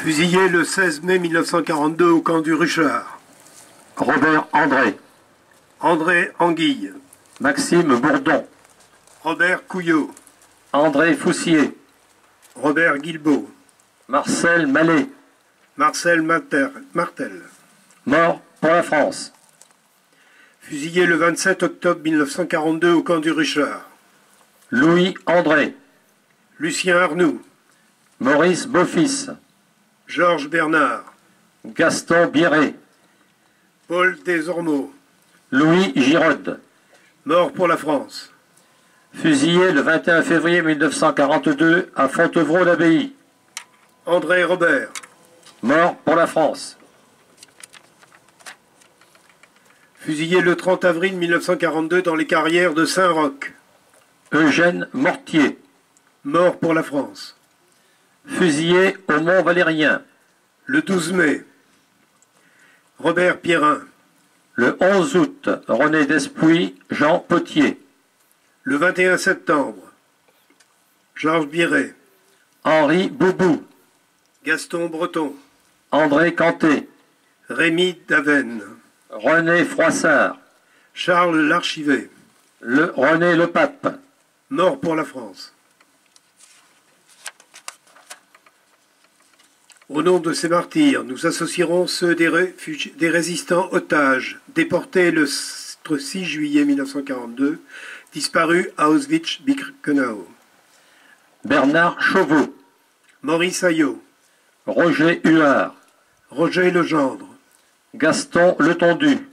Fusillé le 16 mai 1942 au camp du Ruchard. Robert André. André Anguille. Maxime Bourdon. Robert Couillot. André Foussier. Robert Guilbeault. Marcel Mallet. Marcel Martel. Mort pour la France. Fusillé le 27 octobre 1942 au camp du Ruchard. Louis André. Lucien Arnoux. Maurice Beaufils. Georges Bernard. Gaston Bierret. Paul Desormeaux. Louis Giraud. Mort pour la France. Fusillé le 21 février 1942 à Fontevraud-l'Abbaye. André Robert. Mort pour la France. Fusillé le 30 avril 1942 dans les carrières de Saint-Roch. Eugène Mortier. Mort pour la France. Fusillé au Mont-Valérien. Le 12 mai. Robert Pierrin. Le 11 août, René Despouy, Jean Potier. Le 21 septembre. Georges Biret. Henri Boubou. Gaston Breton. André Canté. Rémy Daven. René Froissart. Charles Larchivet. René Le Pape. Mort pour la France. Au nom de ces martyrs, nous associerons ceux des résistants otages, déportés le 6 juillet 1942, disparus à Auschwitz-Birkenau. Bernard Chauveau. Maurice Ayot. Roger Huard. Roger Legendre. Gaston Letondu.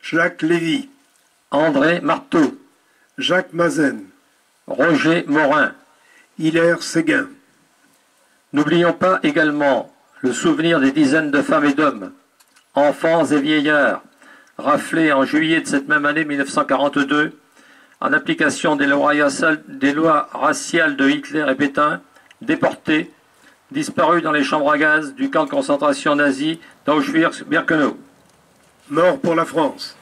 Jacques Lévy. André Marteau. Jacques Mazen. Roger Morin. Hilaire Séguin. N'oublions pas également le souvenir des dizaines de femmes et d'hommes, enfants et vieillards, raflés en juillet de cette même année 1942, en application des lois raciales de Hitler et Pétain, déportés, disparus dans les chambres à gaz du camp de concentration nazi d'Auschwitz-Birkenau. Mort pour la France.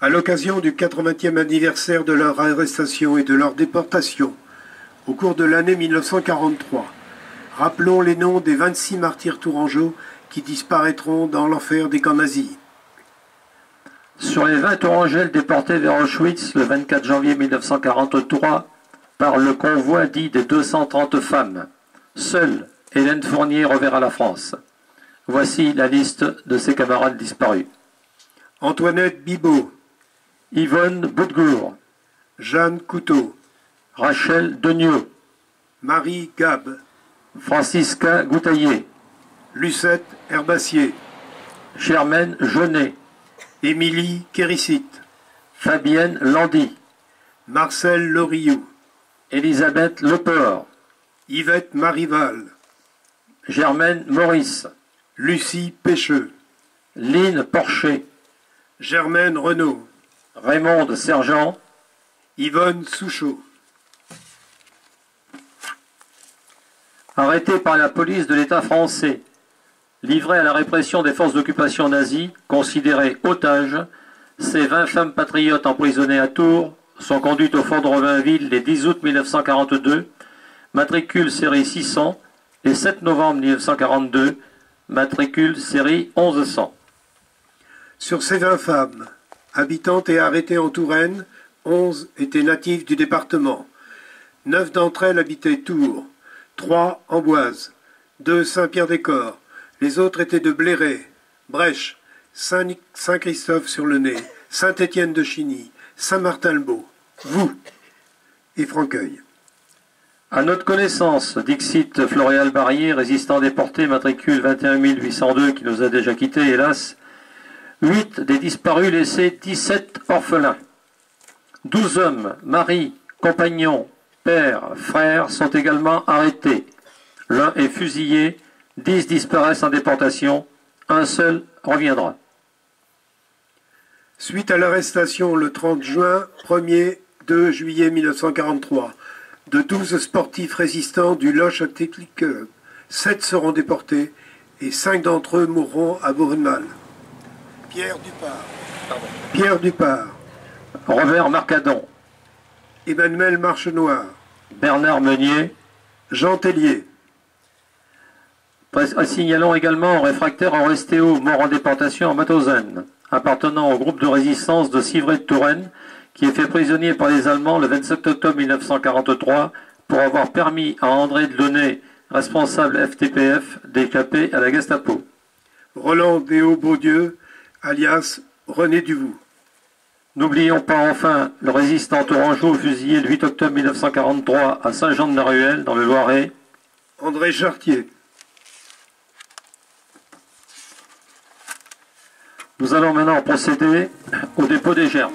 À l'occasion du 80e anniversaire de leur arrestation et de leur déportation, au cours de l'année 1943, rappelons les noms des 26 martyrs tourangeaux qui disparaîtront dans l'enfer des camps nazis. Sur les 20 Tourangelles déportés vers Auschwitz le 24 janvier 1943 par le convoi dit des 230 femmes, seule Hélène Fournier reverra la France. Voici la liste de ses camarades disparus. Antoinette Bibeau. Yvonne Boutgour. Jeanne Couteau. Rachel Degnaud. Marie Gab. Francisca Goutaillé. Lucette Herbassier. Germaine Jeunet. Émilie Kéricite. Fabienne Landy. Marcel Loriou. Elisabeth Leport. Yvette Marival. Germaine Maurice. Lucie Pêcheux. Line Porcher. Germaine Renaud. Raymonde Sergent. Yvonne Souchot. Arrêtés par la police de l'État français, livrés à la répression des forces d'occupation nazies, considérés otages, ces 20 femmes patriotes emprisonnées à Tours sont conduites au fort de Romainville les 10 août 1942, matricule série 600, et 7 novembre 1942, matricule série 1100. Sur ces 20 femmes, habitantes et arrêtées en Touraine, 11 étaient natives du département. 9 d'entre elles habitaient Tours, 3 Amboise, 2 Saint-Pierre-des-Corps. Les autres étaient de Bléré, Brèche, Saint-Christophe-sur-le-Nez, Saint-Étienne-de-Chigny, Saint-Martin-le-Beau, vous et Franqueuil. À notre connaissance, dixit Floréal Barrier, résistant déporté, matricule 21 802, qui nous a déjà quittés, hélas, 8 des disparus laissaient 17 orphelins. 12 hommes, maris, compagnons, pères, frères sont également arrêtés. L'un est fusillé, 10 disparaissent en déportation, un seul reviendra. Suite à l'arrestation le 30 juin, 1er 2 juillet 1943, de 12 sportifs résistants du Loche Athletic Club. 7 seront déportés et 5 d'entre eux mourront à Bournemal. Pierre Dupart. Robert Marcadon. Emmanuel Marchenoir. Bernard Meunier. Jean Tellier. Signalons également un réfractaire en Restéo, mort en déportation en Mauthausen, appartenant au groupe de résistance de Civray de Touraine, qui est fait prisonnier par les Allemands le 27 octobre 1943 pour avoir permis à André Delaunay, responsable FTPF, d'échapper à la Gestapo. Roland Déo Baudieu, alias René Duvou. N'oublions pas enfin le résistant tourangeau fusillé le 8 octobre 1943 à Saint-Jean-de-la-Ruelle, dans le Loiret, André Chartier. Nous allons maintenant procéder au dépôt des gerbes.